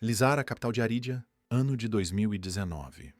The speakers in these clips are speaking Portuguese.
Lizara, capital de Arídia, ano de 2019.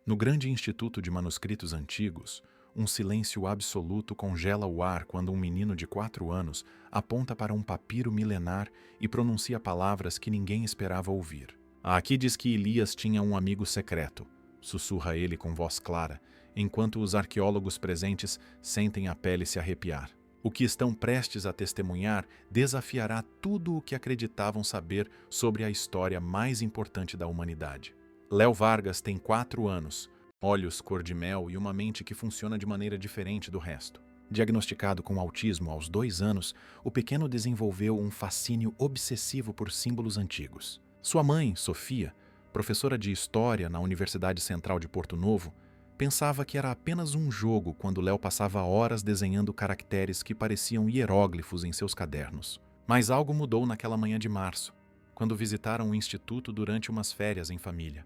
No grande Instituto de Manuscritos Antigos, um silêncio absoluto congela o ar quando um menino de 4 anos aponta para um papiro milenar e pronuncia palavras que ninguém esperava ouvir. Aqui diz que Elias tinha um amigo secreto, sussurra ele com voz clara, enquanto os arqueólogos presentes sentem a pele se arrepiar. O que estão prestes a testemunhar desafiará tudo o que acreditavam saber sobre a história mais importante da humanidade. Léo Vargas tem 4 anos, olhos cor de mel e uma mente que funciona de maneira diferente do resto. Diagnosticado com autismo aos 2 anos, o pequeno desenvolveu um fascínio obsessivo por símbolos antigos. Sua mãe, Sofia, professora de História na Universidade Central de Porto Novo, pensava que era apenas um jogo quando Léo passava horas desenhando caracteres que pareciam hieróglifos em seus cadernos. Mas algo mudou naquela manhã de março, quando visitaram o instituto durante umas férias em família.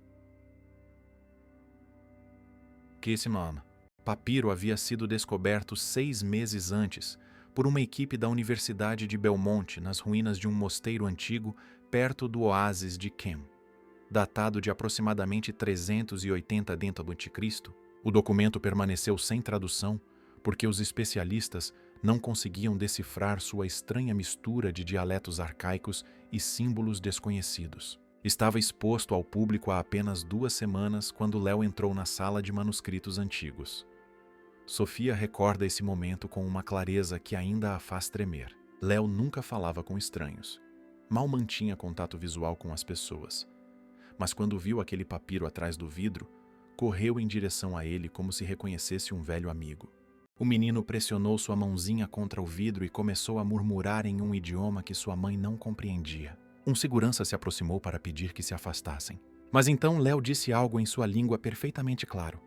Mama. Papiro havia sido descoberto 6 meses antes por uma equipe da Universidade de Belmonte nas ruínas de um mosteiro antigo perto do oásis de Kem. Datado de aproximadamente 380 d.C., o documento permaneceu sem tradução porque os especialistas não conseguiam decifrar sua estranha mistura de dialetos arcaicos e símbolos desconhecidos. Estava exposto ao público há apenas 2 semanas quando Léo entrou na sala de manuscritos antigos. Sofia recorda esse momento com uma clareza que ainda a faz tremer. Léo nunca falava com estranhos. Mal mantinha contato visual com as pessoas. Mas quando viu aquele papiro atrás do vidro, correu em direção a ele como se reconhecesse um velho amigo. O menino pressionou sua mãozinha contra o vidro e começou a murmurar em um idioma que sua mãe não compreendia. Um segurança se aproximou para pedir que se afastassem. Mas então Léo disse algo em sua língua perfeitamente claro.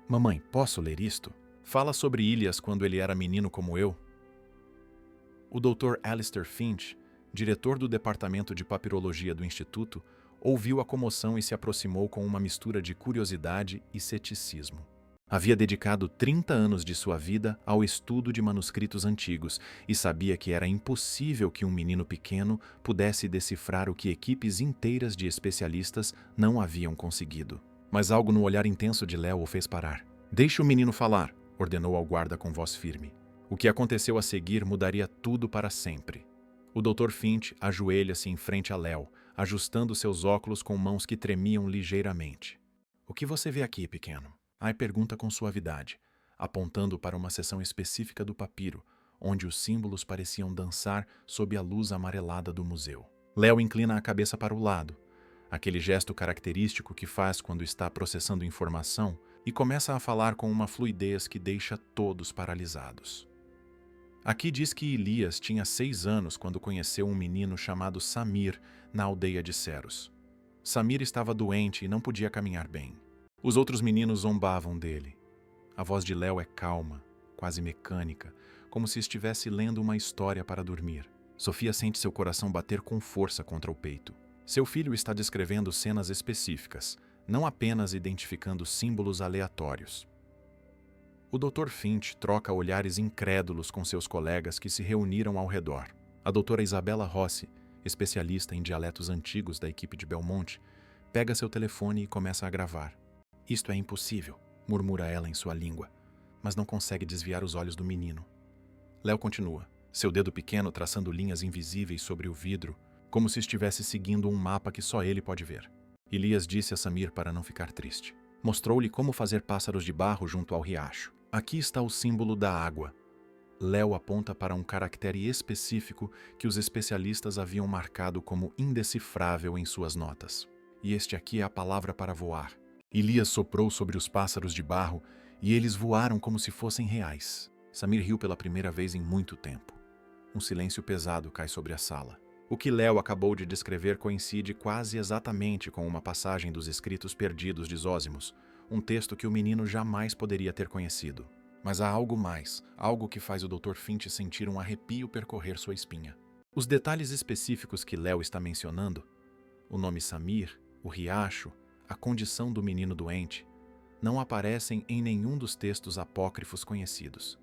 Mamãe, posso ler isto? Fala sobre Elias quando ele era menino como eu. O Dr. Alistair Finch, diretor do departamento de papirologia do Instituto, ouviu a comoção e se aproximou com uma mistura de curiosidade e ceticismo. Havia dedicado 30 anos de sua vida ao estudo de manuscritos antigos e sabia que era impossível que um menino pequeno pudesse decifrar o que equipes inteiras de especialistas não haviam conseguido. Mas algo no olhar intenso de Léo o fez parar. Deixe o menino falar, ordenou ao guarda com voz firme. O que aconteceu a seguir mudaria tudo para sempre. O Dr. Finch ajoelha-se em frente a Léo, ajustando seus óculos com mãos que tremiam ligeiramente. O que você vê aqui, pequeno? Ai pergunta com suavidade, apontando para uma seção específica do papiro, onde os símbolos pareciam dançar sob a luz amarelada do museu. Léo inclina a cabeça para o lado, aquele gesto característico que faz quando está processando informação, e começa a falar com uma fluidez que deixa todos paralisados. Aqui diz que Elias tinha 6 anos quando conheceu um menino chamado Samir na aldeia de Ceros. Samir estava doente e não podia caminhar bem. Os outros meninos zombavam dele. A voz de Léo é calma, quase mecânica, como se estivesse lendo uma história para dormir. Sofia sente seu coração bater com força contra o peito. Seu filho está descrevendo cenas específicas, não apenas identificando símbolos aleatórios. O Dr. Finch troca olhares incrédulos com seus colegas que se reuniram ao redor. A doutora Isabela Rossi, especialista em dialetos antigos da equipe de Belmonte, pega seu telefone e começa a gravar. Isto é impossível, murmura ela em sua língua, mas não consegue desviar os olhos do menino. Léo continua, seu dedo pequeno traçando linhas invisíveis sobre o vidro, como se estivesse seguindo um mapa que só ele pode ver. Elias disse a Samir para não ficar triste. Mostrou-lhe como fazer pássaros de barro junto ao riacho. Aqui está o símbolo da água. Léo aponta para um caractere específico que os especialistas haviam marcado como indecifrável em suas notas. E este aqui é a palavra para voar. Elias soprou sobre os pássaros de barro e eles voaram como se fossem reais. Samir riu pela primeira vez em muito tempo. Um silêncio pesado cai sobre a sala. O que Léo acabou de descrever coincide quase exatamente com uma passagem dos Escritos Perdidos de Zósimos, um texto que o menino jamais poderia ter conhecido. Mas há algo mais, algo que faz o Dr. Finch sentir um arrepio percorrer sua espinha. Os detalhes específicos que Léo está mencionando, o nome Samir, o riacho, a condição do menino doente, não aparecem em nenhum dos textos apócrifos conhecidos.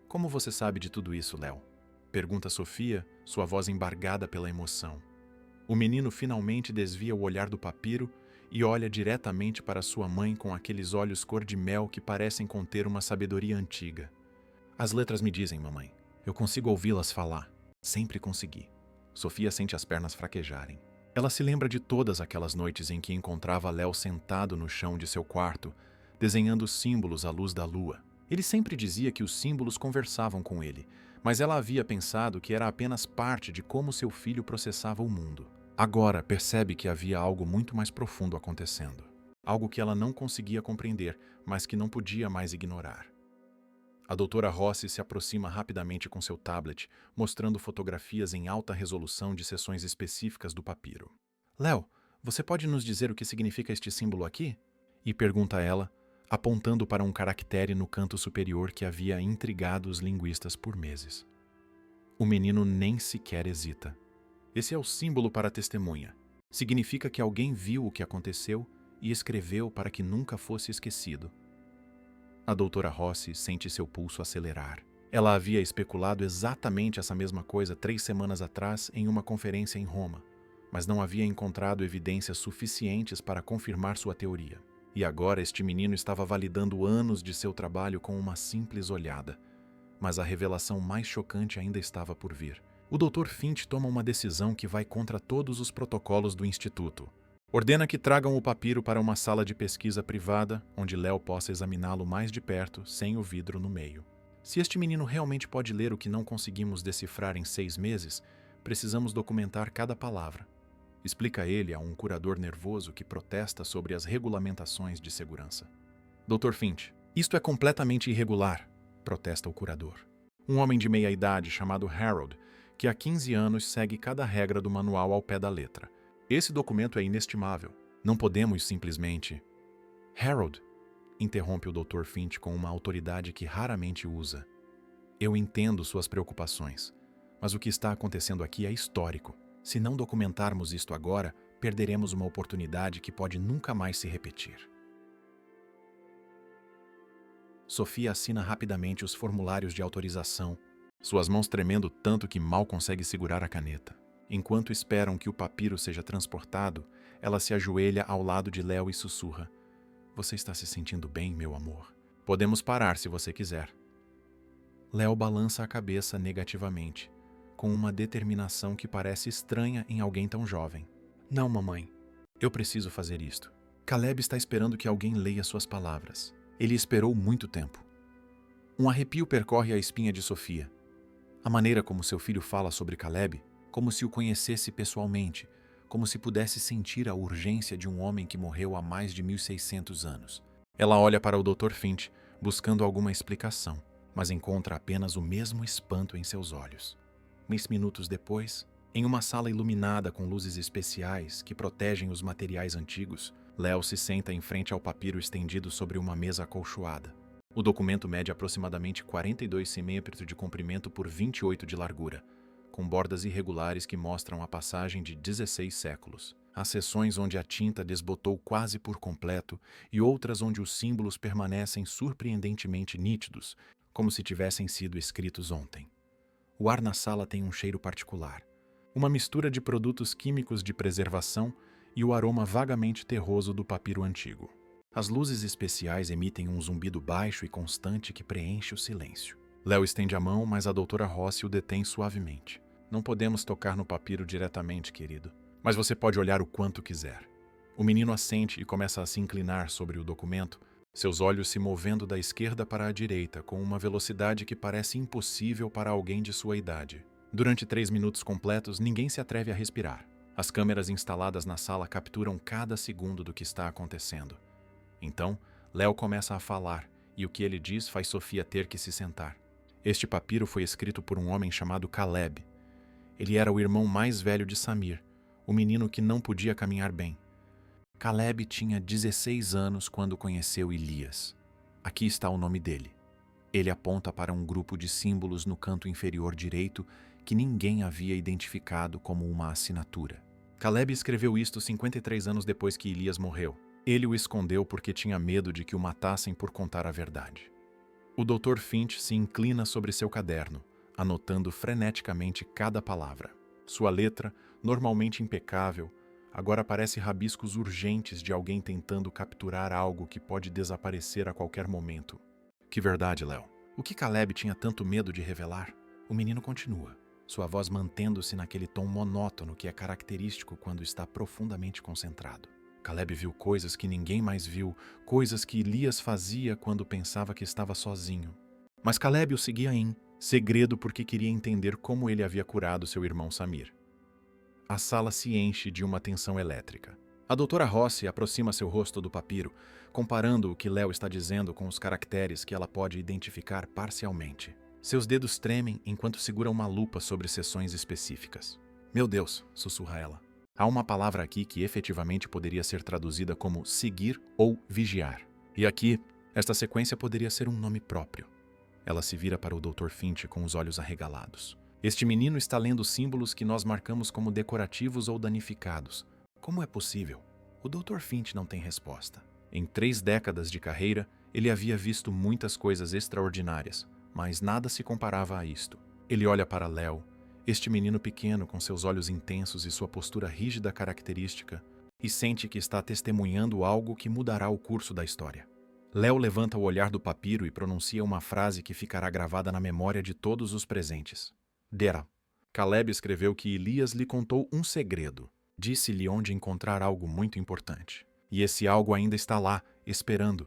Como você sabe de tudo isso, Léo? Pergunta Sofia, sua voz embargada pela emoção. O menino finalmente desvia o olhar do papiro e olha diretamente para sua mãe com aqueles olhos cor de mel que parecem conter uma sabedoria antiga. As letras me dizem, mamãe. Eu consigo ouvi-las falar. Sempre consegui. Sofia sente as pernas fraquejarem. Ela se lembra de todas aquelas noites em que encontrava Léo sentado no chão de seu quarto, desenhando símbolos à luz da lua. Ele sempre dizia que os símbolos conversavam com ele, mas ela havia pensado que era apenas parte de como seu filho processava o mundo. Agora percebe que havia algo muito mais profundo acontecendo. Algo que ela não conseguia compreender, mas que não podia mais ignorar. A doutora Rossi se aproxima rapidamente com seu tablet, mostrando fotografias em alta resolução de seções específicas do papiro. Léo, você pode nos dizer o que significa este símbolo aqui? E pergunta ela, apontando para um caractere no canto superior que havia intrigado os linguistas por meses. O menino nem sequer hesita. Esse é o símbolo para a testemunha. Significa que alguém viu o que aconteceu e escreveu para que nunca fosse esquecido. A doutora Rossi sente seu pulso acelerar. Ela havia especulado exatamente essa mesma coisa 3 semanas atrás em uma conferência em Roma, mas não havia encontrado evidências suficientes para confirmar sua teoria. E agora este menino estava validando anos de seu trabalho com uma simples olhada. Mas a revelação mais chocante ainda estava por vir. O Dr. Finch toma uma decisão que vai contra todos os protocolos do Instituto. Ordena que tragam o papiro para uma sala de pesquisa privada, onde Léo possa examiná-lo mais de perto, sem o vidro no meio. Se este menino realmente pode ler o que não conseguimos decifrar em 6 meses, precisamos documentar cada palavra. Explica ele a um curador nervoso que protesta sobre as regulamentações de segurança. Dr. Finch, isto é completamente irregular, protesta o curador. Um homem de meia-idade chamado Harold, que há 15 anos segue cada regra do manual ao pé da letra. Esse documento é inestimável. Não podemos simplesmente... Harold, interrompe o Dr. Finch com uma autoridade que raramente usa. Eu entendo suas preocupações, mas o que está acontecendo aqui é histórico. Se não documentarmos isto agora, perderemos uma oportunidade que pode nunca mais se repetir. Sofia assina rapidamente os formulários de autorização, suas mãos tremendo tanto que mal consegue segurar a caneta. Enquanto esperam que o papiro seja transportado, ela se ajoelha ao lado de Léo e sussurra. Você está se sentindo bem, meu amor? Podemos parar se você quiser. Léo balança a cabeça negativamente, com uma determinação que parece estranha em alguém tão jovem. Não, mamãe. Eu preciso fazer isto. Caleb está esperando que alguém leia suas palavras. Ele esperou muito tempo. Um arrepio percorre a espinha de Sofia. A maneira como seu filho fala sobre Caleb, como se o conhecesse pessoalmente, como se pudesse sentir a urgência de um homem que morreu há mais de 1600 anos. Ela olha para o Dr. Finch, buscando alguma explicação, mas encontra apenas o mesmo espanto em seus olhos. 10 minutos depois, em uma sala iluminada com luzes especiais que protegem os materiais antigos, Léo se senta em frente ao papiro estendido sobre uma mesa acolchoada. O documento mede aproximadamente 42 centímetros de comprimento por 28 de largura, com bordas irregulares que mostram a passagem de 16 séculos. Há seções onde a tinta desbotou quase por completo e outras onde os símbolos permanecem surpreendentemente nítidos, como se tivessem sido escritos ontem. O ar na sala tem um cheiro particular, uma mistura de produtos químicos de preservação e o aroma vagamente terroso do papiro antigo. As luzes especiais emitem um zumbido baixo e constante que preenche o silêncio. Léo estende a mão, mas a doutora Rossi o detém suavemente. Não podemos tocar no papiro diretamente, querido, mas você pode olhar o quanto quiser. O menino assente e começa a se inclinar sobre o documento, seus olhos se movendo da esquerda para a direita com uma velocidade que parece impossível para alguém de sua idade. Durante 3 minutos completos, ninguém se atreve a respirar. As câmeras instaladas na sala capturam cada segundo do que está acontecendo. Então, Léo começa a falar, e o que ele diz faz Sofia ter que se sentar. Este papiro foi escrito por um homem chamado Caleb. Ele era o irmão mais velho de Samir, o menino que não podia caminhar bem. Caleb tinha 16 anos quando conheceu Elias. Aqui está o nome dele. Ele aponta para um grupo de símbolos no canto inferior direito que ninguém havia identificado como uma assinatura. Caleb escreveu isto 53 anos depois que Elias morreu. Ele o escondeu porque tinha medo de que o matassem por contar a verdade. O Dr. Finch se inclina sobre seu caderno, anotando freneticamente cada palavra. Sua letra, normalmente impecável, agora parece rabiscos urgentes de alguém tentando capturar algo que pode desaparecer a qualquer momento. Que verdade, Léo. O que Caleb tinha tanto medo de revelar? O menino continua, sua voz mantendo-se naquele tom monótono que é característico quando está profundamente concentrado. Caleb viu coisas que ninguém mais viu, coisas que Elias fazia quando pensava que estava sozinho. Mas Caleb o seguia em segredo porque queria entender como ele havia curado seu irmão Samir. A sala se enche de uma tensão elétrica. A doutora Rossi aproxima seu rosto do papiro, comparando o que Léo está dizendo com os caracteres que ela pode identificar parcialmente. Seus dedos tremem enquanto segura uma lupa sobre seções específicas. Meu Deus, sussurra ela. Há uma palavra aqui que efetivamente poderia ser traduzida como seguir ou vigiar. E aqui, esta sequência poderia ser um nome próprio. Ela se vira para o Dr. Finch com os olhos arregalados. Este menino está lendo símbolos que nós marcamos como decorativos ou danificados. Como é possível? O Dr. Finch não tem resposta. Em 3 décadas de carreira, ele havia visto muitas coisas extraordinárias, mas nada se comparava a isto. Ele olha para Léo, este menino pequeno com seus olhos intensos e sua postura rígida característica, e sente que está testemunhando algo que mudará o curso da história. Léo levanta o olhar do papiro e pronuncia uma frase que ficará gravada na memória de todos os presentes. Dera. Caleb escreveu que Elias lhe contou um segredo. Disse-lhe onde encontrar algo muito importante. E esse algo ainda está lá, esperando.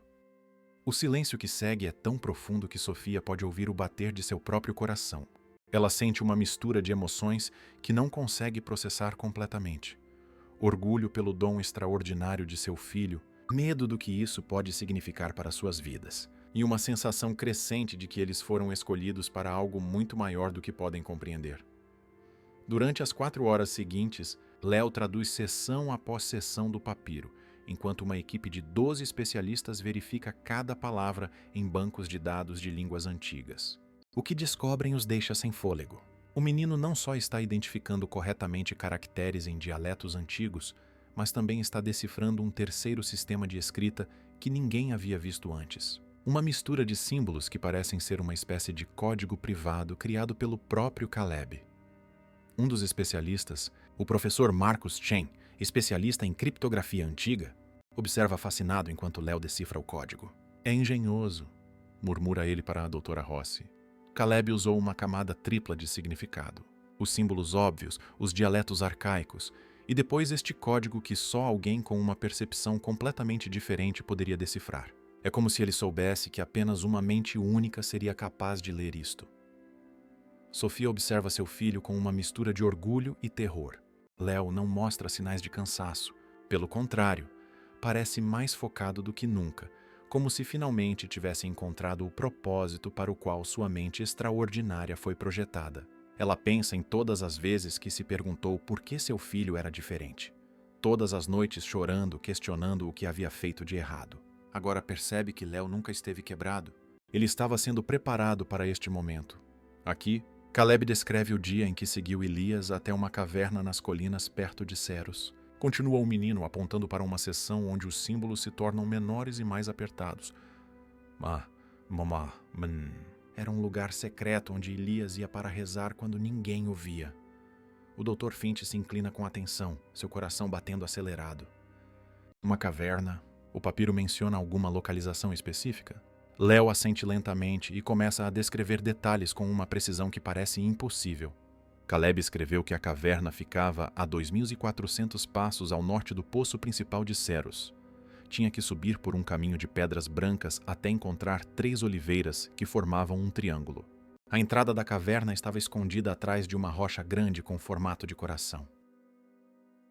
O silêncio que segue é tão profundo que Sofia pode ouvir o bater de seu próprio coração. Ela sente uma mistura de emoções que não consegue processar completamente. Orgulho pelo dom extraordinário de seu filho, medo do que isso pode significar para suas vidas, e uma sensação crescente de que eles foram escolhidos para algo muito maior do que podem compreender. Durante as 4 horas seguintes, Léo traduz sessão após sessão do papiro, enquanto uma equipe de 12 especialistas verifica cada palavra em bancos de dados de línguas antigas. O que descobrem os deixa sem fôlego. O menino não só está identificando corretamente caracteres em dialetos antigos, mas também está decifrando um terceiro sistema de escrita que ninguém havia visto antes. Uma mistura de símbolos que parecem ser uma espécie de código privado criado pelo próprio Caleb. Um dos especialistas, o professor Marcus Chen, especialista em criptografia antiga, observa fascinado enquanto Léo decifra o código. É engenhoso, murmura ele para a doutora Rossi. Caleb usou uma camada tripla de significado. Os símbolos óbvios, os dialetos arcaicos, e depois este código que só alguém com uma percepção completamente diferente poderia decifrar. É como se ele soubesse que apenas uma mente única seria capaz de ler isto. Sofia observa seu filho com uma mistura de orgulho e terror. Léo não mostra sinais de cansaço. Pelo contrário, parece mais focado do que nunca, como se finalmente tivesse encontrado o propósito para o qual sua mente extraordinária foi projetada. Ela pensa em todas as vezes que se perguntou por que seu filho era diferente. Todas as noites chorando, questionando o que havia feito de errado. Agora percebe que Léo nunca esteve quebrado. Ele estava sendo preparado para este momento. Aqui, Caleb descreve o dia em que seguiu Elias até uma caverna nas colinas perto de Ceros. Continua o menino apontando para uma seção onde os símbolos se tornam menores e mais apertados. Era um lugar secreto onde Elias ia para rezar quando ninguém o via. O Dr. Finch se inclina com atenção, seu coração batendo acelerado. Uma caverna. O papiro menciona alguma localização específica? Léo assente lentamente e começa a descrever detalhes com uma precisão que parece impossível. Caleb escreveu que a caverna ficava a 2.400 passos ao norte do poço principal de Ceros. Tinha que subir por um caminho de pedras brancas até encontrar 3 oliveiras que formavam um triângulo. A entrada da caverna estava escondida atrás de uma rocha grande com formato de coração.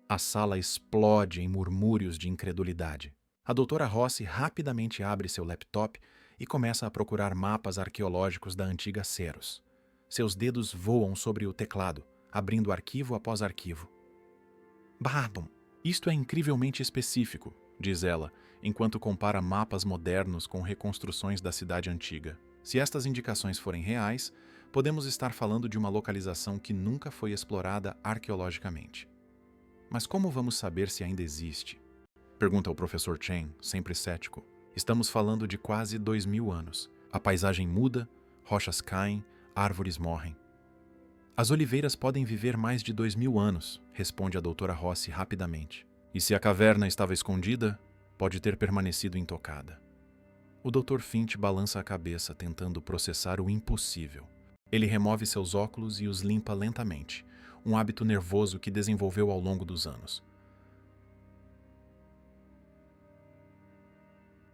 A sala explode em murmúrios de incredulidade. A doutora Rossi rapidamente abre seu laptop e começa a procurar mapas arqueológicos da antiga Ceros. Seus dedos voam sobre o teclado, abrindo arquivo após arquivo. Barbon, isto é incrivelmente específico, diz ela, enquanto compara mapas modernos com reconstruções da cidade antiga. Se estas indicações forem reais, podemos estar falando de uma localização que nunca foi explorada arqueologicamente. Mas como vamos saber se ainda existe? Pergunta o professor Chen, sempre cético. Estamos falando de quase 2000 anos. A paisagem muda, rochas caem, árvores morrem. As oliveiras podem viver mais de 2000 anos, responde a doutora Rossi rapidamente. E se a caverna estava escondida, pode ter permanecido intocada. O Dr. Finch balança a cabeça, tentando processar o impossível. Ele remove seus óculos e os limpa lentamente, um hábito nervoso que desenvolveu ao longo dos anos.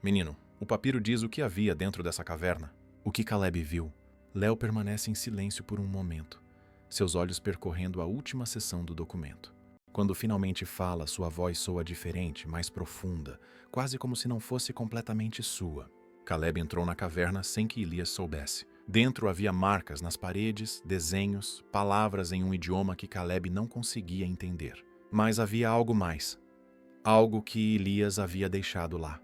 Menino, o papiro diz o que havia dentro dessa caverna. O que Caleb viu. Léo permanece em silêncio por um momento, seus olhos percorrendo a última seção do documento. Quando finalmente fala, sua voz soa diferente, mais profunda, quase como se não fosse completamente sua. Caleb entrou na caverna sem que Elias soubesse. Dentro havia marcas nas paredes, desenhos, palavras em um idioma que Caleb não conseguia entender. Mas havia algo mais. Algo que Elias havia deixado lá.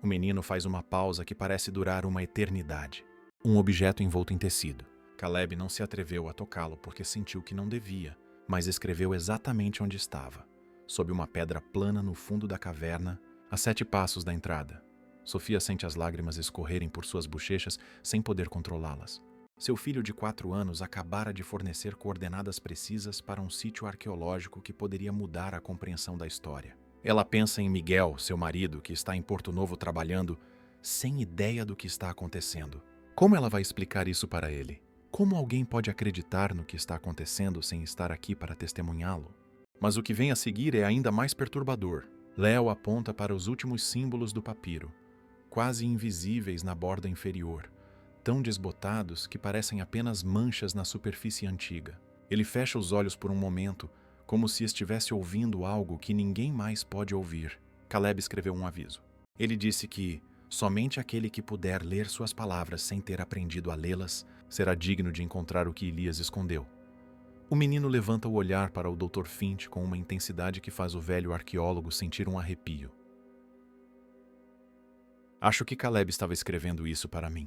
O menino faz uma pausa que parece durar uma eternidade. Um objeto envolto em tecido. Caleb não se atreveu a tocá-lo porque sentiu que não devia, mas escreveu exatamente onde estava, sob uma pedra plana no fundo da caverna, a 7 passos da entrada. Sofia sente as lágrimas escorrerem por suas bochechas sem poder controlá-las. Seu filho de 4 anos acabara de fornecer coordenadas precisas para um sítio arqueológico que poderia mudar a compreensão da história. Ela pensa em Miguel, seu marido, que está em Porto Novo trabalhando, sem ideia do que está acontecendo. Como ela vai explicar isso para ele? Como alguém pode acreditar no que está acontecendo sem estar aqui para testemunhá-lo? Mas o que vem a seguir é ainda mais perturbador. Léo aponta para os últimos símbolos do papiro, quase invisíveis na borda inferior, tão desbotados que parecem apenas manchas na superfície antiga. Ele fecha os olhos por um momento, como se estivesse ouvindo algo que ninguém mais pode ouvir. Caleb escreveu um aviso. Ele disse que somente aquele que puder ler suas palavras sem ter aprendido a lê-las será digno de encontrar o que Elias escondeu. O menino levanta o olhar para o Dr. Finch com uma intensidade que faz o velho arqueólogo sentir um arrepio. Acho que Caleb estava escrevendo isso para mim.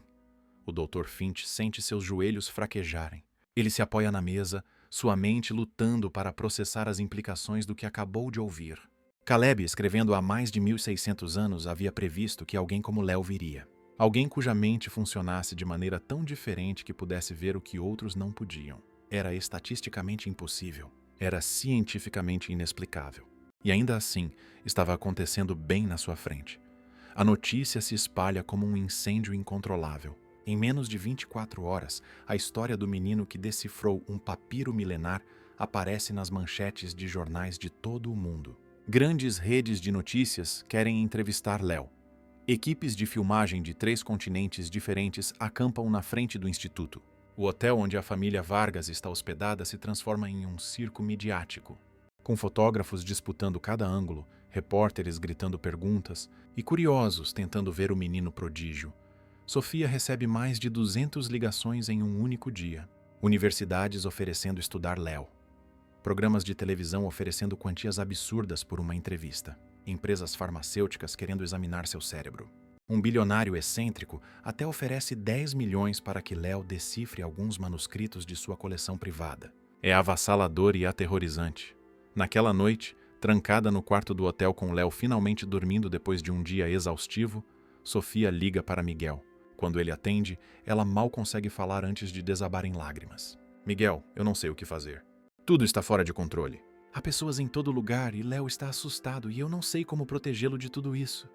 O Dr. Finch sente seus joelhos fraquejarem. Ele se apoia na mesa, sua mente lutando para processar as implicações do que acabou de ouvir. Caleb, escrevendo há mais de 1600 anos, havia previsto que alguém como Léo viria. Alguém cuja mente funcionasse de maneira tão diferente que pudesse ver o que outros não podiam. Era estatisticamente impossível. Era cientificamente inexplicável. E ainda assim, estava acontecendo bem na sua frente. A notícia se espalha como um incêndio incontrolável. Em menos de 24 horas, a história do menino que decifrou um papiro milenar aparece nas manchetes de jornais de todo o mundo. Grandes redes de notícias querem entrevistar Léo. Equipes de filmagem de 3 continentes diferentes acampam na frente do instituto. O hotel onde a família Vargas está hospedada se transforma em um circo midiático, com fotógrafos disputando cada ângulo, repórteres gritando perguntas e curiosos tentando ver o menino prodígio. Sofia recebe mais de 200 ligações em um único dia. Universidades oferecendo estudar Léo. Programas de televisão oferecendo quantias absurdas por uma entrevista. Empresas farmacêuticas querendo examinar seu cérebro. Um bilionário excêntrico até oferece 10 milhões para que Léo decifre alguns manuscritos de sua coleção privada. É avassalador e aterrorizante. Naquela noite, trancada no quarto do hotel com Léo finalmente dormindo depois de um dia exaustivo, Sofia liga para Miguel. Quando ele atende, ela mal consegue falar antes de desabar em lágrimas. Miguel, eu não sei o que fazer. Tudo está fora de controle. Há pessoas em todo lugar e Léo está assustado e eu não sei como protegê-lo de tudo isso.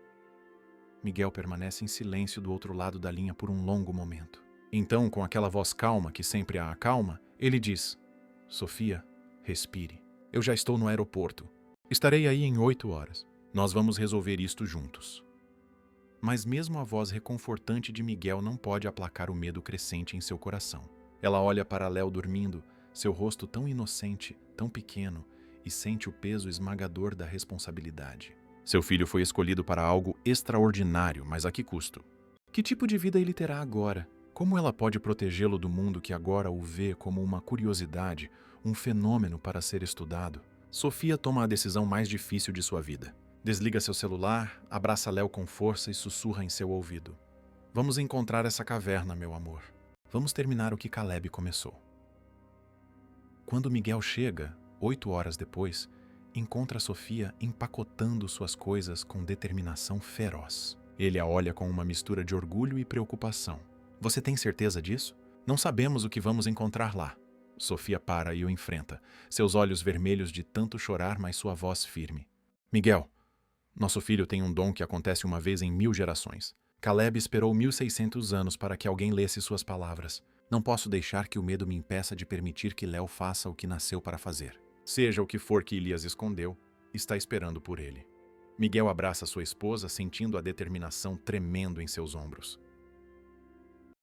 Miguel permanece em silêncio do outro lado da linha por um longo momento. Então, com aquela voz calma que sempre a acalma, ele diz: Sofia, respire. Eu já estou no aeroporto. Estarei aí em 8 horas. Nós vamos resolver isto juntos. Mas mesmo a voz reconfortante de Miguel não pode aplacar o medo crescente em seu coração. Ela olha para Léo dormindo, seu rosto tão inocente, tão pequeno, e sente o peso esmagador da responsabilidade. Seu filho foi escolhido para algo extraordinário, mas a que custo? Que tipo de vida ele terá agora? Como ela pode protegê-lo do mundo que agora o vê como uma curiosidade, um fenômeno para ser estudado? Sofia toma a decisão mais difícil de sua vida. Desliga seu celular, abraça Léo com força e sussurra em seu ouvido. Vamos encontrar essa caverna, meu amor. Vamos terminar o que Caleb começou. Quando Miguel chega, 8 horas depois, encontra Sofia empacotando suas coisas com determinação feroz. Ele a olha com uma mistura de orgulho e preocupação. Você tem certeza disso? Não sabemos o que vamos encontrar lá. Sofia para e o enfrenta, seus olhos vermelhos de tanto chorar, mas sua voz firme. Miguel, nosso filho tem um dom que acontece uma vez em 1000 gerações. Caleb esperou 1600 anos para que alguém lesse suas palavras. Não posso deixar que o medo me impeça de permitir que Léo faça o que nasceu para fazer. Seja o que for que Elias escondeu, está esperando por ele. Miguel abraça sua esposa, sentindo a determinação tremendo em seus ombros.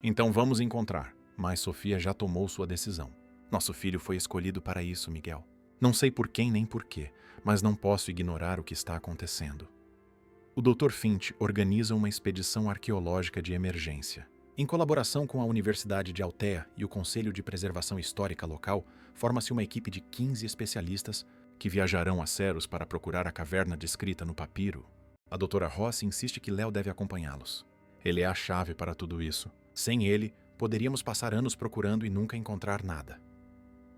Então vamos encontrar, mas Sofia já tomou sua decisão. Nosso filho foi escolhido para isso, Miguel. Não sei por quem nem por quê, mas não posso ignorar o que está acontecendo. O Dr. Finch organiza uma expedição arqueológica de emergência. Em colaboração com a Universidade de Althea e o Conselho de Preservação Histórica local, forma-se uma equipe de 15 especialistas que viajarão a Ceros para procurar a caverna descrita no papiro. A doutora Ross insiste que Léo deve acompanhá-los. Ele é a chave para tudo isso. Sem ele, poderíamos passar anos procurando e nunca encontrar nada.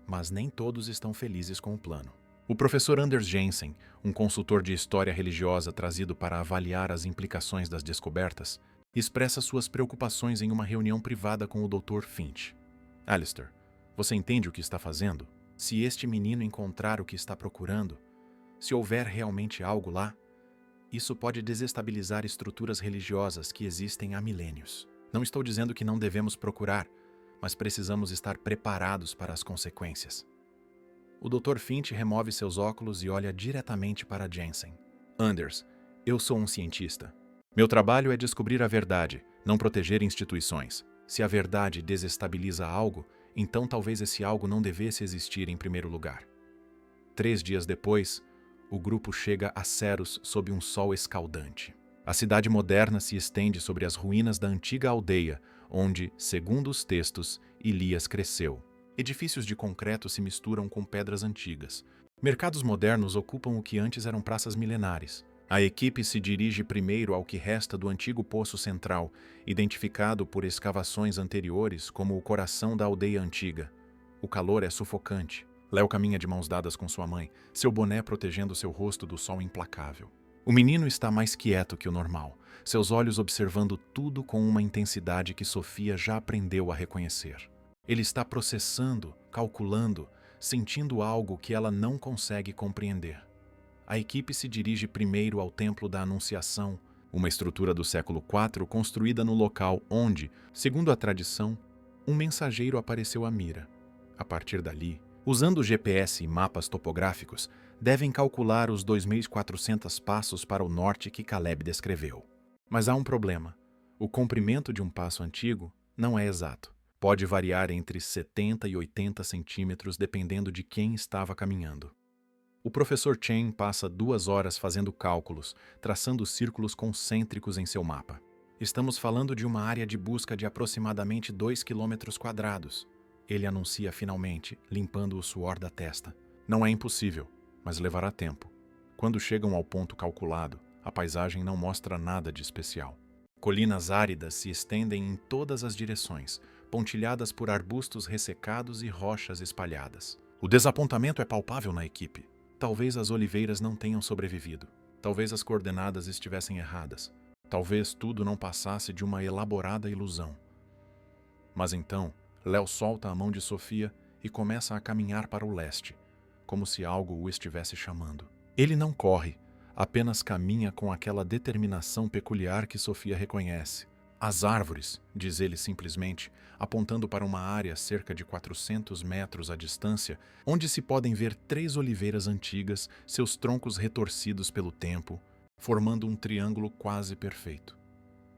Mas nem todos estão felizes com o plano. O professor Anders Jensen, um consultor de história religiosa trazido para avaliar as implicações das descobertas, expressa suas preocupações em uma reunião privada com o Dr. Finch. Alistair, você entende o que está fazendo? Se este menino encontrar o que está procurando, se houver realmente algo lá, isso pode desestabilizar estruturas religiosas que existem há milênios. Não estou dizendo que não devemos procurar, mas precisamos estar preparados para as consequências. O Dr. Finch remove seus óculos e olha diretamente para Jensen. Anders, eu sou um cientista. Meu trabalho é descobrir a verdade, não proteger instituições. Se a verdade desestabiliza algo, então talvez esse algo não devesse existir em primeiro lugar. 3 dias depois, o grupo chega a Ceros sob um sol escaldante. A cidade moderna se estende sobre as ruínas da antiga aldeia, onde, segundo os textos, Elias cresceu. Edifícios de concreto se misturam com pedras antigas. Mercados modernos ocupam o que antes eram praças milenares. A equipe se dirige primeiro ao que resta do antigo poço central, identificado por escavações anteriores como o coração da aldeia antiga. O calor é sufocante. Léo caminha de mãos dadas com sua mãe, seu boné protegendo seu rosto do sol implacável. O menino está mais quieto que o normal, seus olhos observando tudo com uma intensidade que Sofia já aprendeu a reconhecer. Ele está processando, calculando, sentindo algo que ela não consegue compreender. A equipe se dirige primeiro ao Templo da Anunciação, uma estrutura do século IV construída no local onde, segundo a tradição, um mensageiro apareceu à mira. A partir dali, usando GPS e mapas topográficos, devem calcular os 2.400 passos para o norte que Caleb descreveu. Mas há um problema. O comprimento de um passo antigo não é exato. Pode variar entre 70 e 80 centímetros dependendo de quem estava caminhando. O professor Chen passa 2 horas fazendo cálculos, traçando círculos concêntricos em seu mapa. Estamos falando de uma área de busca de aproximadamente 2 km². Ele anuncia finalmente, limpando o suor da testa. Não é impossível, mas levará tempo. Quando chegam ao ponto calculado, a paisagem não mostra nada de especial. Colinas áridas se estendem em todas as direções, pontilhadas por arbustos ressecados e rochas espalhadas. O desapontamento é palpável na equipe. Talvez as oliveiras não tenham sobrevivido. Talvez as coordenadas estivessem erradas. Talvez tudo não passasse de uma elaborada ilusão. Mas então, Léo solta a mão de Sofia e começa a caminhar para o leste, como se algo o estivesse chamando. Ele não corre, apenas caminha com aquela determinação peculiar que Sofia reconhece. As árvores, diz ele simplesmente, apontando para uma área cerca de 400 metros à distância, onde se podem ver 3 oliveiras antigas, seus troncos retorcidos pelo tempo, formando um triângulo quase perfeito.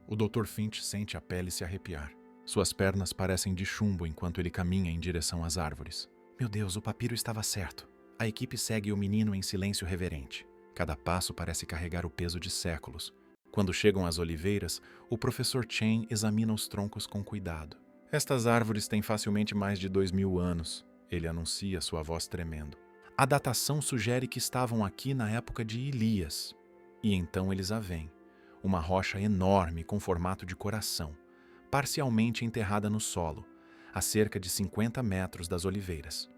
O Dr. Finch sente a pele se arrepiar. Suas pernas parecem de chumbo enquanto ele caminha em direção às árvores. Meu Deus, o papiro estava certo. A equipe segue o menino em silêncio reverente. Cada passo parece carregar o peso de séculos. Quando chegam às oliveiras, o professor Chen examina os troncos com cuidado. Estas árvores têm facilmente mais de 2000 anos, ele anuncia, sua voz tremendo. A datação sugere que estavam aqui na época de Elias. E então eles a veem. Uma rocha enorme com formato de coração, parcialmente enterrada no solo, a cerca de 50 metros das oliveiras.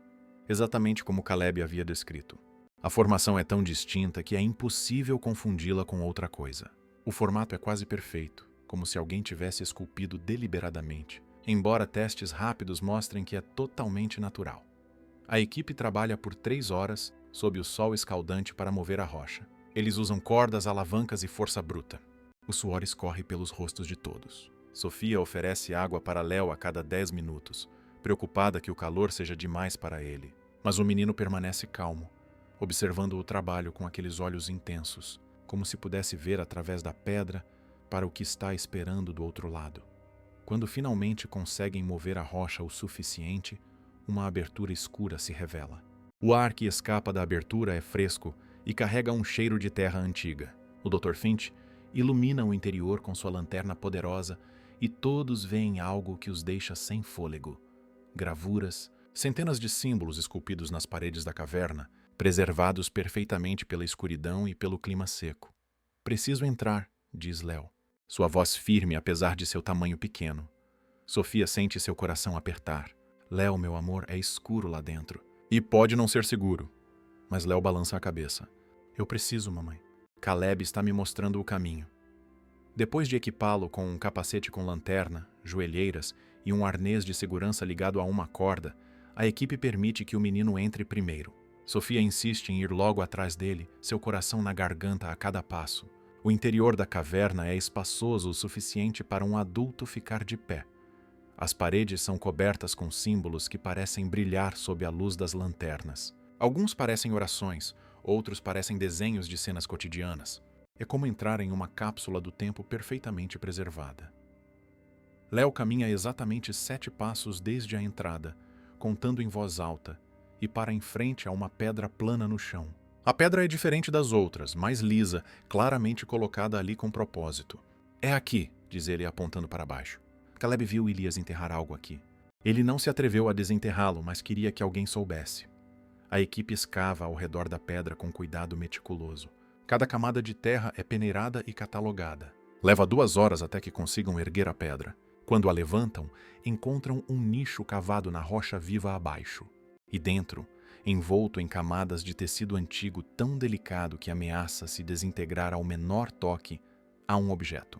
Exatamente como Caleb havia descrito. A formação é tão distinta que é impossível confundi-la com outra coisa. O formato é quase perfeito, como se alguém tivesse esculpido deliberadamente, embora testes rápidos mostrem que é totalmente natural. A equipe trabalha por 3 horas sob o sol escaldante para mover a rocha. Eles usam cordas, alavancas e força bruta. O suor escorre pelos rostos de todos. Sofia oferece água para Léo a cada 10 minutos, preocupada que o calor seja demais para ele. Mas o menino permanece calmo, observando o trabalho com aqueles olhos intensos, como se pudesse ver através da pedra para o que está esperando do outro lado. Quando finalmente conseguem mover a rocha o suficiente, uma abertura escura se revela. O ar que escapa da abertura é fresco e carrega um cheiro de terra antiga. O Dr. Finch ilumina o interior com sua lanterna poderosa e todos veem algo que os deixa sem fôlego. Gravuras, centenas de símbolos esculpidos nas paredes da caverna, preservados perfeitamente pela escuridão e pelo clima seco. "Preciso entrar", diz Léo, sua voz firme apesar de seu tamanho pequeno. Sofia sente seu coração apertar. "Léo, meu amor, é escuro lá dentro." "E pode não ser seguro." Mas Léo balança a cabeça. "Eu preciso, mamãe. Caleb está me mostrando o caminho." Depois de equipá-lo com um capacete com lanterna, joelheiras e um arnês de segurança ligado a uma corda, a equipe permite que o menino entre primeiro. Sofia insiste em ir logo atrás dele, seu coração na garganta a cada passo. O interior da caverna é espaçoso o suficiente para um adulto ficar de pé. As paredes são cobertas com símbolos que parecem brilhar sob a luz das lanternas. Alguns parecem orações, outros parecem desenhos de cenas cotidianas. É como entrar em uma cápsula do tempo perfeitamente preservada. Léo caminha exatamente 7 passos desde a entrada, contando em voz alta, e para em frente a uma pedra plana no chão. A pedra é diferente das outras, mais lisa, claramente colocada ali com propósito. "É aqui", diz ele apontando para baixo. Caleb viu Elias enterrar algo aqui. Ele não se atreveu a desenterrá-lo, mas queria que alguém soubesse. A equipe escava ao redor da pedra com cuidado meticuloso. Cada camada de terra é peneirada e catalogada. Leva 2 horas até que consigam erguer a pedra. Quando a levantam, encontram um nicho cavado na rocha viva abaixo. E dentro, envolto em camadas de tecido antigo tão delicado que ameaça se desintegrar ao menor toque, há um objeto.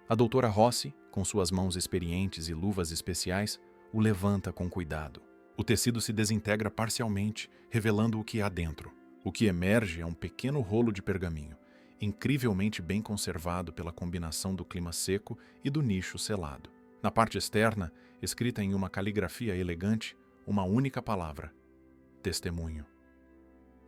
A doutora Rossi, com suas mãos experientes e luvas especiais, o levanta com cuidado. O tecido se desintegra parcialmente, revelando o que há dentro. O que emerge é um pequeno rolo de pergaminho, incrivelmente bem conservado pela combinação do clima seco e do nicho selado. Na parte externa, escrita em uma caligrafia elegante, uma única palavra: testemunho.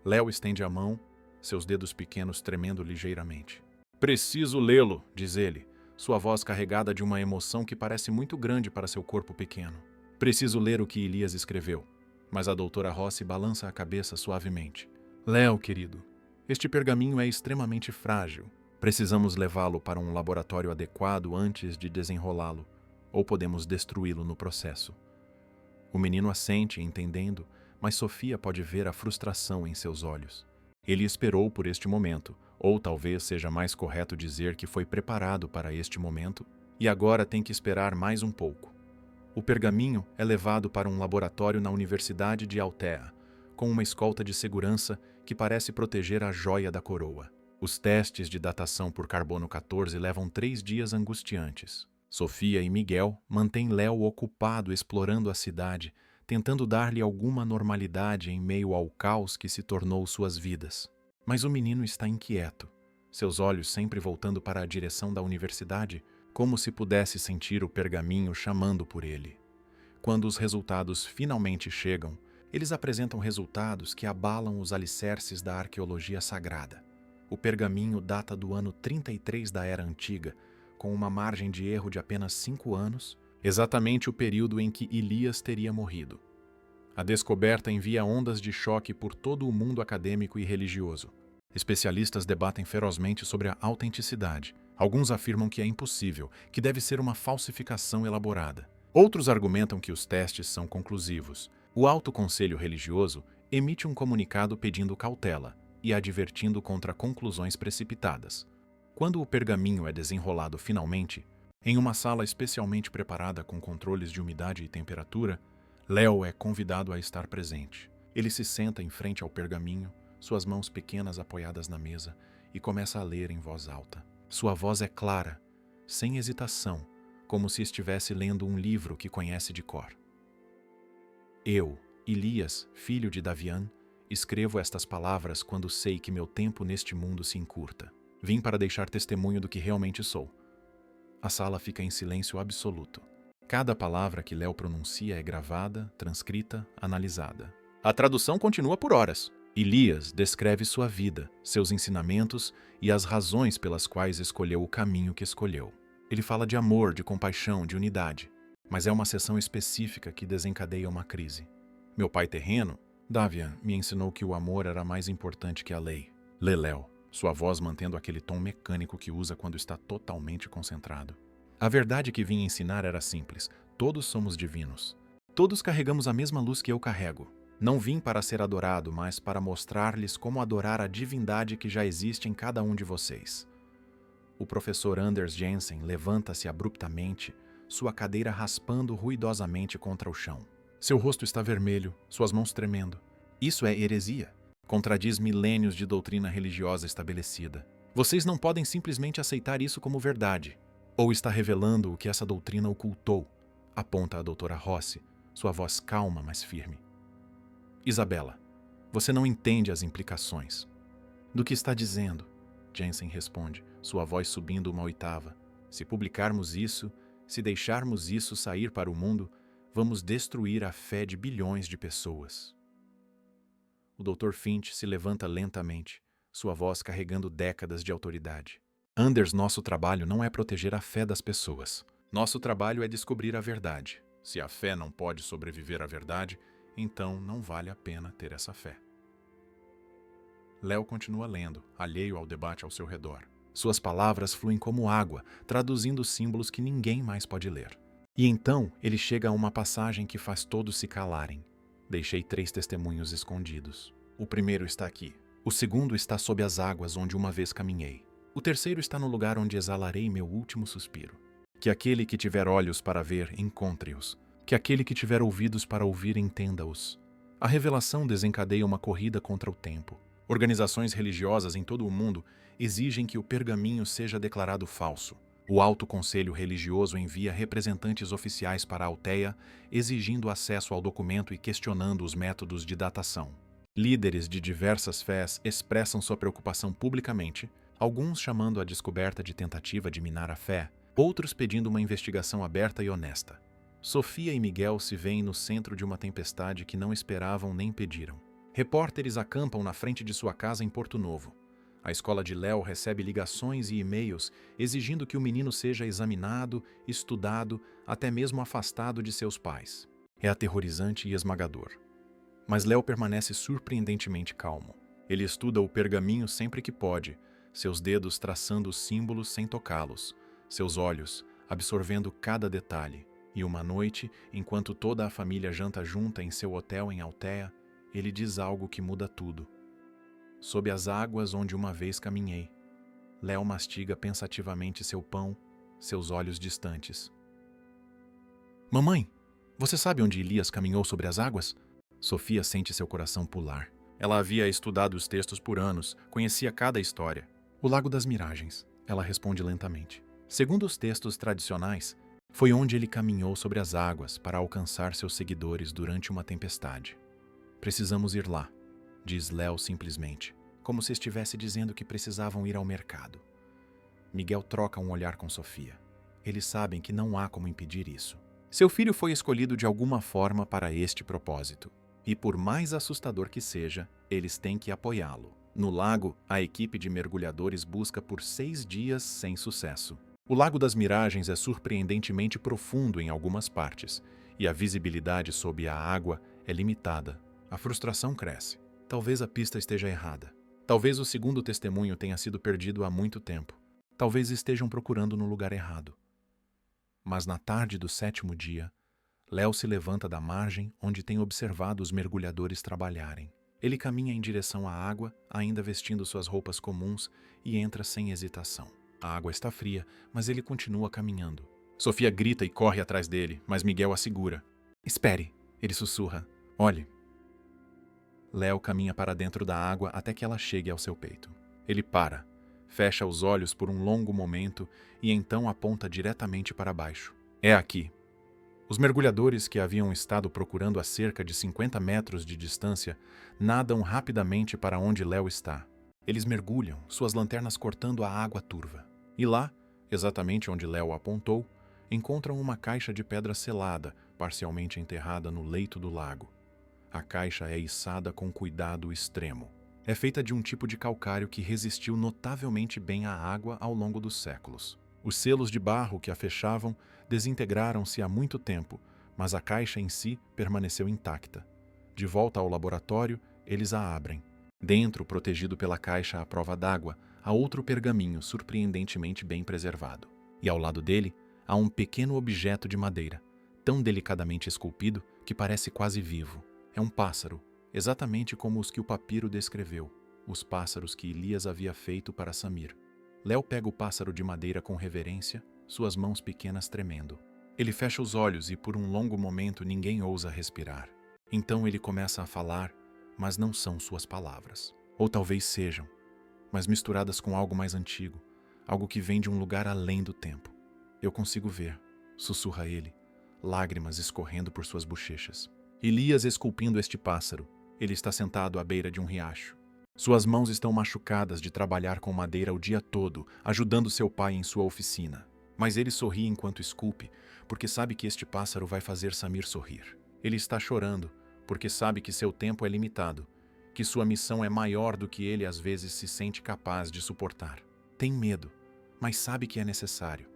Léo estende a mão, seus dedos pequenos tremendo ligeiramente. "Preciso lê-lo", diz ele, sua voz carregada de uma emoção que parece muito grande para seu corpo pequeno. "Preciso ler o que Elias escreveu." Mas a doutora Rossi balança a cabeça suavemente. "Léo, querido, este pergaminho é extremamente frágil. Precisamos levá-lo para um laboratório adequado antes de desenrolá-lo, ou podemos destruí-lo no processo." O menino assente, entendendo, mas Sofia pode ver a frustração em seus olhos. Ele esperou por este momento, ou talvez seja mais correto dizer que foi preparado para este momento, e agora tem que esperar mais um pouco. O pergaminho é levado para um laboratório na Universidade de Altea, com uma escolta de segurança que parece proteger a joia da coroa. Os testes de datação por carbono 14 levam 3 dias angustiantes. Sofia e Miguel mantêm Léo ocupado explorando a cidade, tentando dar-lhe alguma normalidade em meio ao caos que se tornou suas vidas. Mas o menino está inquieto, seus olhos sempre voltando para a direção da universidade, como se pudesse sentir o pergaminho chamando por ele. Quando os resultados finalmente chegam, eles apresentam resultados que abalam os alicerces da arqueologia sagrada. O pergaminho data do ano 33 da Era Antiga, com uma margem de erro de apenas 5 anos, exatamente o período em que Elias teria morrido. A descoberta envia ondas de choque por todo o mundo acadêmico e religioso. Especialistas debatem ferozmente sobre a autenticidade. Alguns afirmam que é impossível, que deve ser uma falsificação elaborada. Outros argumentam que os testes são conclusivos. O Alto Conselho Religioso emite um comunicado pedindo cautela e advertindo contra conclusões precipitadas. Quando o pergaminho é desenrolado finalmente, em uma sala especialmente preparada com controles de umidade e temperatura, Léo é convidado a estar presente. Ele se senta em frente ao pergaminho, suas mãos pequenas apoiadas na mesa, e começa a ler em voz alta. Sua voz é clara, sem hesitação, como se estivesse lendo um livro que conhece de cor. "Eu, Elias, filho de Davian, escrevo estas palavras quando sei que meu tempo neste mundo se encurta. Vim para deixar testemunho do que realmente sou. A sala fica em silêncio absoluto. Cada palavra que Léo pronuncia é gravada, transcrita, analisada. A tradução continua por horas. Elias descreve sua vida, seus ensinamentos e as razões pelas quais escolheu o caminho que escolheu. Ele fala de amor, de compaixão, de unidade. Mas é uma sessão específica que desencadeia uma crise. Meu pai terreno, Davian, me ensinou que o amor era mais importante que a lei. Lê Léo, sua voz mantendo aquele tom mecânico que usa quando está totalmente concentrado. A verdade que vim ensinar era simples. Todos somos divinos. Todos carregamos a mesma luz que eu carrego. Não vim para ser adorado, mas para mostrar-lhes como adorar a divindade que já existe em cada um de vocês. O professor Anders Jensen levanta-se abruptamente, sua cadeira raspando ruidosamente contra o chão. Seu rosto está vermelho, suas mãos tremendo. Isso é heresia. Contradiz milênios de doutrina religiosa estabelecida. Vocês não podem simplesmente aceitar isso como verdade. Ou está revelando o que essa doutrina ocultou, aponta a doutora Rossi, sua voz calma, mas firme. Isabela, você não entende as implicações. Do que está dizendo? Jensen responde, sua voz subindo uma oitava. Se publicarmos isso, se deixarmos isso sair para o mundo, vamos destruir a fé de bilhões de pessoas. O Dr. Finch se levanta lentamente, sua voz carregando décadas de autoridade. Anders, nosso trabalho não é proteger a fé das pessoas. Nosso trabalho é descobrir a verdade. Se a fé não pode sobreviver à verdade, então não vale a pena ter essa fé. Léo continua lendo, alheio ao debate ao seu redor. Suas palavras fluem como água, traduzindo símbolos que ninguém mais pode ler. E então ele chega a uma passagem que faz todos se calarem. Deixei 3 testemunhos escondidos. O primeiro está aqui. O segundo está sob as águas onde uma vez caminhei. O terceiro está no lugar onde exalarei meu último suspiro. Que aquele que tiver olhos para ver, encontre-os. Que aquele que tiver ouvidos para ouvir, entenda-os. A revelação desencadeia uma corrida contra o tempo. Organizações religiosas em todo o mundo exigem que o pergaminho seja declarado falso. O Alto Conselho Religioso envia representantes oficiais para a Alteia, exigindo acesso ao documento e questionando os métodos de datação. Líderes de diversas fés expressam sua preocupação publicamente, alguns chamando a descoberta de tentativa de minar a fé, outros pedindo uma investigação aberta e honesta. Sofia e Miguel se veem no centro de uma tempestade que não esperavam nem pediram. Repórteres acampam na frente de sua casa em Porto Novo. A escola de Léo recebe ligações e e-mails exigindo que o menino seja examinado, estudado, até mesmo afastado de seus pais. É aterrorizante e esmagador. Mas Léo permanece surpreendentemente calmo. Ele estuda o pergaminho sempre que pode, seus dedos traçando os símbolos sem tocá-los, seus olhos absorvendo cada detalhe. E uma noite, enquanto toda a família janta junta em seu hotel em Alteia, ele diz algo que muda tudo. Sob as águas onde uma vez caminhei, Léo mastiga pensativamente seu pão, seus olhos distantes. Mamãe, você sabe onde Elias caminhou sobre as águas? Sofia sente seu coração pular. Ela havia estudado os textos por anos, conhecia cada história. O Lago das Miragens, ela responde lentamente. Segundo os textos tradicionais, foi onde ele caminhou sobre as águas para alcançar seus seguidores durante uma tempestade. Precisamos ir lá, diz Léo simplesmente, como se estivesse dizendo que precisavam ir ao mercado. Miguel troca um olhar com Sofia. Eles sabem que não há como impedir isso. Seu filho foi escolhido de alguma forma para este propósito. E por mais assustador que seja, eles têm que apoiá-lo. No lago, a equipe de mergulhadores busca por 6 dias sem sucesso. O Lago das Miragens é surpreendentemente profundo em algumas partes, e a visibilidade sob a água é limitada. A frustração cresce. Talvez a pista esteja errada. Talvez o segundo testemunho tenha sido perdido há muito tempo. Talvez estejam procurando no lugar errado. Mas na tarde do 7º dia, Léo se levanta da margem onde tem observado os mergulhadores trabalharem. Ele caminha em direção à água, ainda vestindo suas roupas comuns, e entra sem hesitação. A água está fria, mas ele continua caminhando. Sofia grita e corre atrás dele, mas Miguel a segura. Espere, ele sussurra. Olhe. Léo caminha para dentro da água até que ela chegue ao seu peito. Ele para, fecha os olhos por um longo momento e então aponta diretamente para baixo. É aqui. Os mergulhadores que haviam estado procurando a cerca de 50 metros de distância nadam rapidamente para onde Léo está. Eles mergulham, suas lanternas cortando a água turva. E lá, exatamente onde Léo apontou, encontram uma caixa de pedra selada, parcialmente enterrada no leito do lago. A caixa é içada com cuidado extremo. É feita de um tipo de calcário que resistiu notavelmente bem à água ao longo dos séculos. Os selos de barro que a fechavam desintegraram-se há muito tempo, mas a caixa em si permaneceu intacta. De volta ao laboratório, eles a abrem. Dentro, protegido pela caixa à prova d'água, há outro pergaminho surpreendentemente bem preservado. E ao lado dele, há um pequeno objeto de madeira, tão delicadamente esculpido que parece quase vivo. É um pássaro, exatamente como os que o papiro descreveu, os pássaros que Elias havia feito para Samir. Léo pega o pássaro de madeira com reverência, suas mãos pequenas tremendo. Ele fecha os olhos e por um longo momento ninguém ousa respirar. Então ele começa a falar, mas não são suas palavras. Ou talvez sejam, mas misturadas com algo mais antigo, algo que vem de um lugar além do tempo. Eu consigo ver, sussurra ele, lágrimas escorrendo por suas bochechas. Elias esculpindo este pássaro. Ele está sentado à beira de um riacho. Suas mãos estão machucadas de trabalhar com madeira o dia todo, ajudando seu pai em sua oficina. Mas ele sorri enquanto esculpe, porque sabe que este pássaro vai fazer Samir sorrir. Ele está chorando, porque sabe que seu tempo é limitado, que sua missão é maior do que ele às vezes se sente capaz de suportar. Tem medo, mas sabe que é necessário.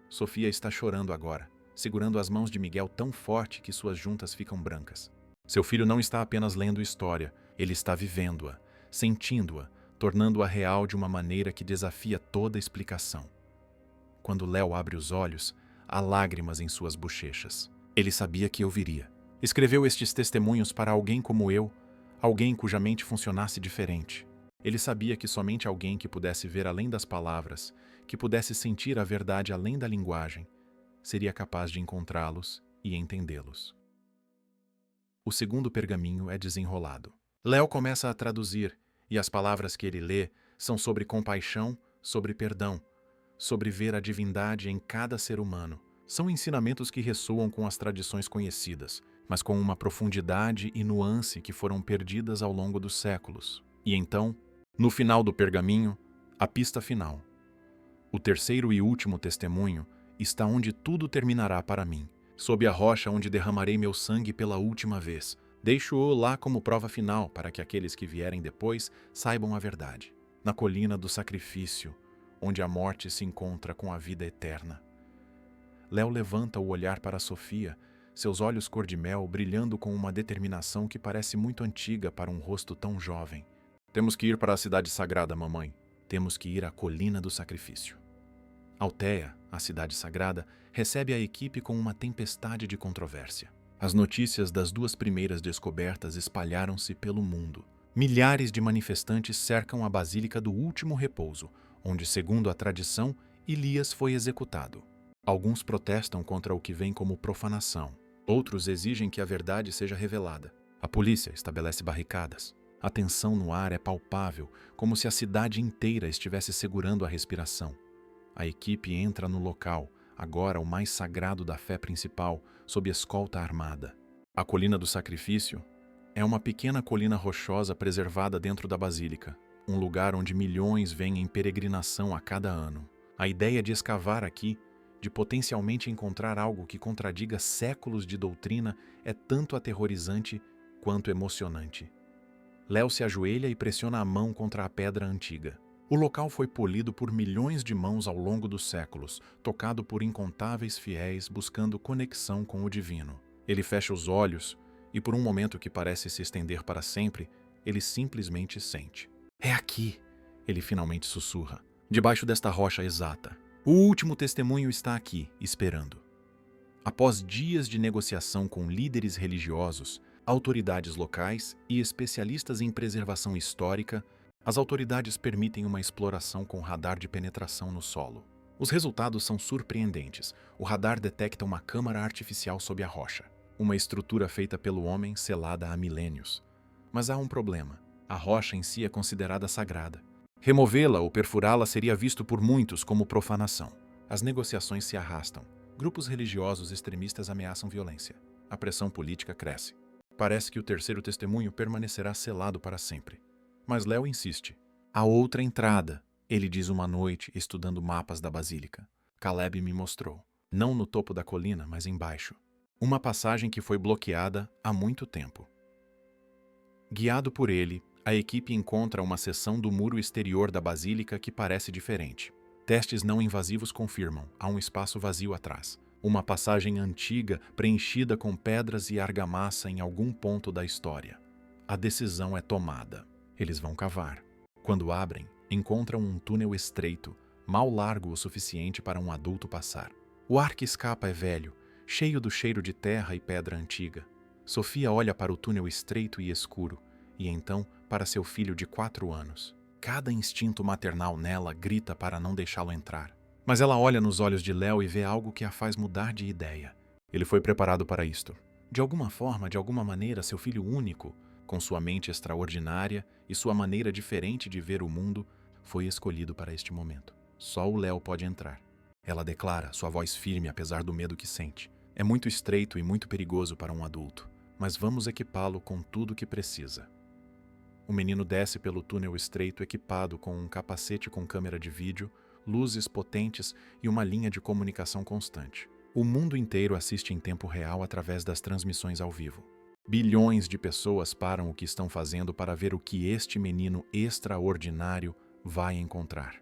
Sofia está chorando agora, segurando as mãos de Miguel tão forte que suas juntas ficam brancas. Seu filho não está apenas lendo história, ele está vivendo-a, sentindo-a, tornando-a real de uma maneira que desafia toda explicação. Quando Léo abre os olhos, há lágrimas em suas bochechas. Ele sabia que eu viria. Escreveu estes testemunhos para alguém como eu, alguém cuja mente funcionasse diferente. Ele sabia que somente alguém que pudesse ver além das palavras, que pudesse sentir a verdade além da linguagem, seria capaz de encontrá-los e entendê-los. O segundo pergaminho é desenrolado. Léo começa a traduzir, e as palavras que ele lê são sobre compaixão, sobre perdão, sobre ver a divindade em cada ser humano. São ensinamentos que ressoam com as tradições conhecidas, mas com uma profundidade e nuance que foram perdidas ao longo dos séculos. E então, no final do pergaminho, a pista final. O terceiro e último testemunho está onde tudo terminará para mim, sob a rocha onde derramarei meu sangue pela última vez. Deixo-o lá como prova final para que aqueles que vierem depois saibam a verdade. Na colina do sacrifício, onde a morte se encontra com a vida eterna. Léo levanta o olhar para Sofia, seus olhos cor-de-mel brilhando com uma determinação que parece muito antiga para um rosto tão jovem. Temos que ir para a cidade sagrada, mamãe. Temos que ir à colina do sacrifício. Alteia, a cidade sagrada, recebe a equipe com uma tempestade de controvérsia. As notícias das duas primeiras descobertas espalharam-se pelo mundo. Milhares de manifestantes cercam a Basílica do Último Repouso, onde, segundo a tradição, Elias foi executado. Alguns protestam contra o que vem como profanação. Outros exigem que a verdade seja revelada. A polícia estabelece barricadas. A tensão no ar é palpável, como se a cidade inteira estivesse segurando a respiração. A equipe entra no local, agora o mais sagrado da fé principal, sob escolta armada. A Colina do Sacrifício é uma pequena colina rochosa preservada dentro da basílica, um lugar onde milhões vêm em peregrinação a cada ano. A ideia de escavar aqui, de potencialmente encontrar algo que contradiga séculos de doutrina, é tanto aterrorizante quanto emocionante. Léo se ajoelha e pressiona a mão contra a pedra antiga. O local foi polido por milhões de mãos ao longo dos séculos, tocado por incontáveis fiéis buscando conexão com o divino. Ele fecha os olhos e, por um momento que parece se estender para sempre, ele simplesmente sente. É aqui, ele finalmente sussurra, debaixo desta rocha exata. O último testemunho está aqui, esperando. Após dias de negociação com líderes religiosos, autoridades locais e especialistas em preservação histórica, as autoridades permitem uma exploração com radar de penetração no solo. Os resultados são surpreendentes. O radar detecta uma câmara artificial sob a rocha, uma estrutura feita pelo homem selada há milênios. Mas há um problema. A rocha em si é considerada sagrada. Removê-la ou perfurá-la seria visto por muitos como profanação. As negociações se arrastam. Grupos religiosos extremistas ameaçam violência. A pressão política cresce. Parece que o terceiro testemunho permanecerá selado para sempre. Mas Léo insiste. Há outra entrada, ele diz uma noite, estudando mapas da basílica. Caleb me mostrou. Não no topo da colina, mas embaixo. Uma passagem que foi bloqueada há muito tempo. Guiado por ele, a equipe encontra uma seção do muro exterior da basílica que parece diferente. Testes não invasivos confirmam, há um espaço vazio atrás. Uma passagem antiga preenchida com pedras e argamassa em algum ponto da história. A decisão é tomada. Eles vão cavar. Quando abrem, encontram um túnel estreito, mal largo o suficiente para um adulto passar. O ar que escapa é velho, cheio do cheiro de terra e pedra antiga. Sofia olha para o túnel estreito e escuro, e então para seu filho de 4 anos. Cada instinto maternal nela grita para não deixá-lo entrar. Mas ela olha nos olhos de Léo e vê algo que a faz mudar de ideia. Ele foi preparado para isto. De alguma forma, de alguma maneira, seu filho único, com sua mente extraordinária e sua maneira diferente de ver o mundo, foi escolhido para este momento. Só o Léo pode entrar. Ela declara, sua voz firme apesar do medo que sente. É muito estreito e muito perigoso para um adulto, mas vamos equipá-lo com tudo o que precisa. O menino desce pelo túnel estreito equipado com um capacete com câmera de vídeo, luzes potentes e uma linha de comunicação constante. O mundo inteiro assiste em tempo real através das transmissões ao vivo. Bilhões de pessoas param o que estão fazendo para ver o que este menino extraordinário vai encontrar.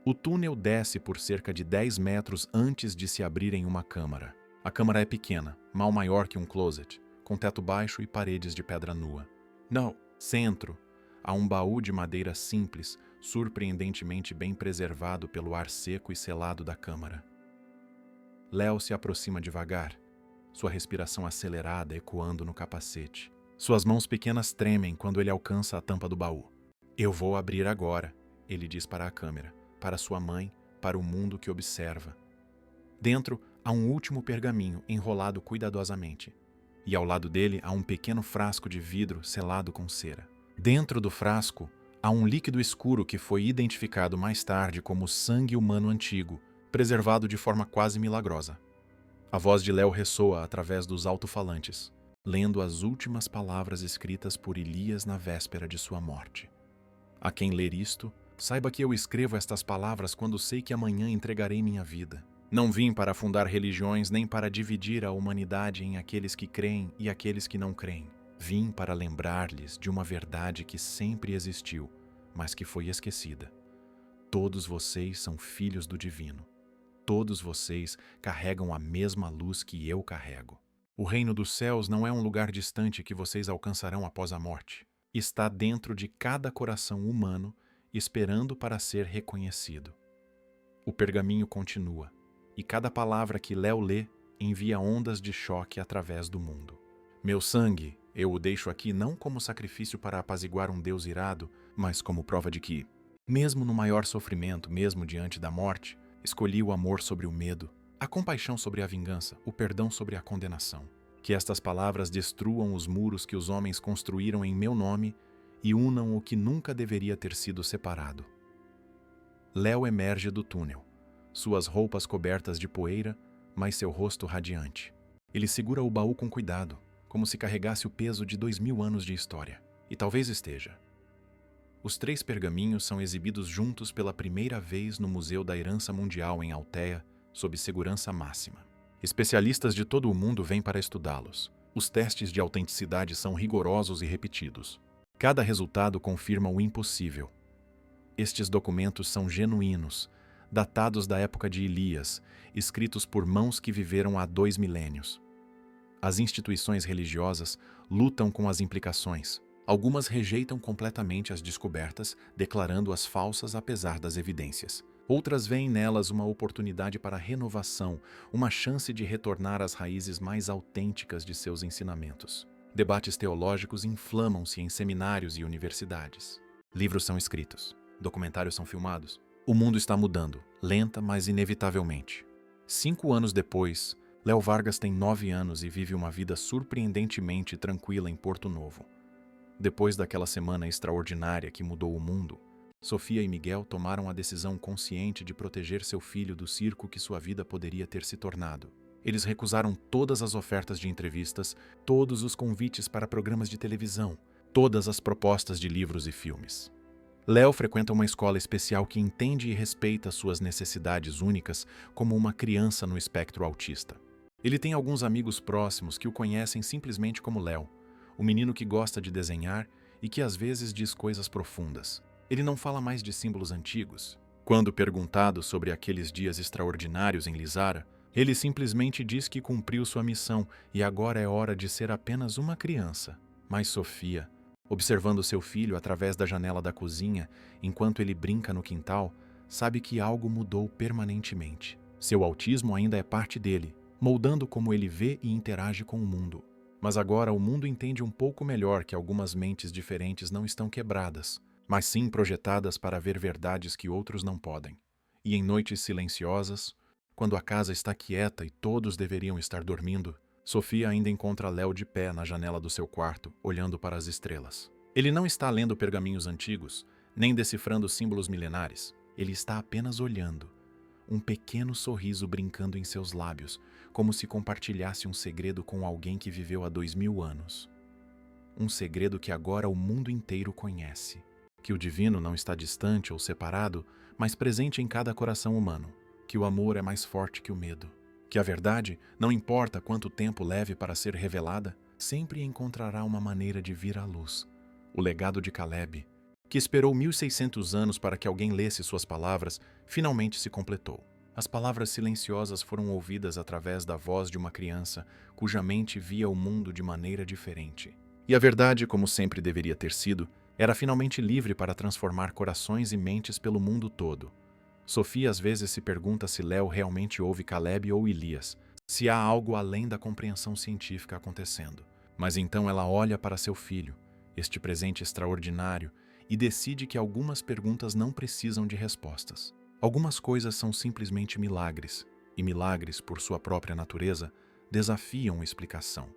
O túnel desce por cerca de 10 metros antes de se abrir em uma câmara. A câmara é pequena, mal maior que um closet, com teto baixo e paredes de pedra nua. No centro, há um baú de madeira simples, surpreendentemente bem preservado pelo ar seco e selado da câmara. Léo se aproxima devagar, sua respiração acelerada ecoando no capacete. Suas mãos pequenas tremem quando ele alcança a tampa do baú. Eu vou abrir agora, ele diz para a câmera, para sua mãe, para o mundo que observa. Dentro há um último pergaminho enrolado cuidadosamente. E ao lado dele há um pequeno frasco de vidro selado com cera. Dentro do frasco há um líquido escuro que foi identificado mais tarde como sangue humano antigo, preservado de forma quase milagrosa. A voz de Léo ressoa através dos alto-falantes, lendo as últimas palavras escritas por Elias na véspera de sua morte. A quem ler isto, saiba que eu escrevo estas palavras quando sei que amanhã entregarei minha vida. Não vim para fundar religiões nem para dividir a humanidade em aqueles que creem e aqueles que não creem. Vim para lembrar-lhes de uma verdade que sempre existiu, mas que foi esquecida. Todos vocês são filhos do divino. Todos vocês carregam a mesma luz que eu carrego. O reino dos céus não é um lugar distante que vocês alcançarão após a morte. Está dentro de cada coração humano, esperando para ser reconhecido. O pergaminho continua, e cada palavra que Léo lê envia ondas de choque através do mundo. Meu sangue, eu o deixo aqui não como sacrifício para apaziguar um Deus irado, mas como prova de que, mesmo no maior sofrimento, mesmo diante da morte, escolhi o amor sobre o medo, a compaixão sobre a vingança, o perdão sobre a condenação. Que estas palavras destruam os muros que os homens construíram em meu nome e unam o que nunca deveria ter sido separado. Léo emerge do túnel, suas roupas cobertas de poeira, mas seu rosto radiante. Ele segura o baú com cuidado, como se carregasse o peso de 2000 anos de história. E talvez esteja. Os 3 pergaminhos são exibidos juntos pela primeira vez no Museu da Herança Mundial em Altéia, sob segurança máxima. Especialistas de todo o mundo vêm para estudá-los. Os testes de autenticidade são rigorosos e repetidos. Cada resultado confirma o impossível. Estes documentos são genuínos, datados da época de Elias, escritos por mãos que viveram há 2 milênios. As instituições religiosas lutam com as implicações. Algumas rejeitam completamente as descobertas, declarando-as falsas apesar das evidências. Outras veem nelas uma oportunidade para renovação, uma chance de retornar às raízes mais autênticas de seus ensinamentos. Debates teológicos inflamam-se em seminários e universidades. Livros são escritos, documentários são filmados. O mundo está mudando, lenta, mas inevitavelmente. 5 anos depois, Léo Vargas tem 9 anos e vive uma vida surpreendentemente tranquila em Porto Novo. Depois daquela semana extraordinária que mudou o mundo, Sofia e Miguel tomaram a decisão consciente de proteger seu filho do circo que sua vida poderia ter se tornado. Eles recusaram todas as ofertas de entrevistas, todos os convites para programas de televisão, todas as propostas de livros e filmes. Léo frequenta uma escola especial que entende e respeita suas necessidades únicas como uma criança no espectro autista. Ele tem alguns amigos próximos que o conhecem simplesmente como Léo, o menino que gosta de desenhar e que às vezes diz coisas profundas. Ele não fala mais de símbolos antigos. Quando perguntado sobre aqueles dias extraordinários em Lizara, ele simplesmente diz que cumpriu sua missão e agora é hora de ser apenas uma criança. Mas Sofia, observando seu filho através da janela da cozinha, enquanto ele brinca no quintal, sabe que algo mudou permanentemente. Seu autismo ainda é parte dele, moldando como ele vê e interage com o mundo. Mas agora o mundo entende um pouco melhor que algumas mentes diferentes não estão quebradas, mas sim projetadas para ver verdades que outros não podem. E em noites silenciosas, quando a casa está quieta e todos deveriam estar dormindo, Sofia ainda encontra Léo de pé na janela do seu quarto, olhando para as estrelas. Ele não está lendo pergaminhos antigos, nem decifrando símbolos milenares. Ele está apenas olhando, um pequeno sorriso brincando em seus lábios, como se compartilhasse um segredo com alguém que viveu há 2000 anos. Um segredo que agora o mundo inteiro conhece. Que o divino não está distante ou separado, mas presente em cada coração humano. Que o amor é mais forte que o medo. Que a verdade, não importa quanto tempo leve para ser revelada, sempre encontrará uma maneira de vir à luz. O legado de Caleb, que esperou 1600 anos para que alguém lesse suas palavras, finalmente se completou. As palavras silenciosas foram ouvidas através da voz de uma criança cuja mente via o mundo de maneira diferente. E a verdade, como sempre deveria ter sido, era finalmente livre para transformar corações e mentes pelo mundo todo. Sofia às vezes se pergunta se Léo realmente ouve Caleb ou Elias, se há algo além da compreensão científica acontecendo. Mas então ela olha para seu filho, este presente extraordinário, e decide que algumas perguntas não precisam de respostas. Algumas coisas são simplesmente milagres, e milagres, por sua própria natureza, desafiam explicação.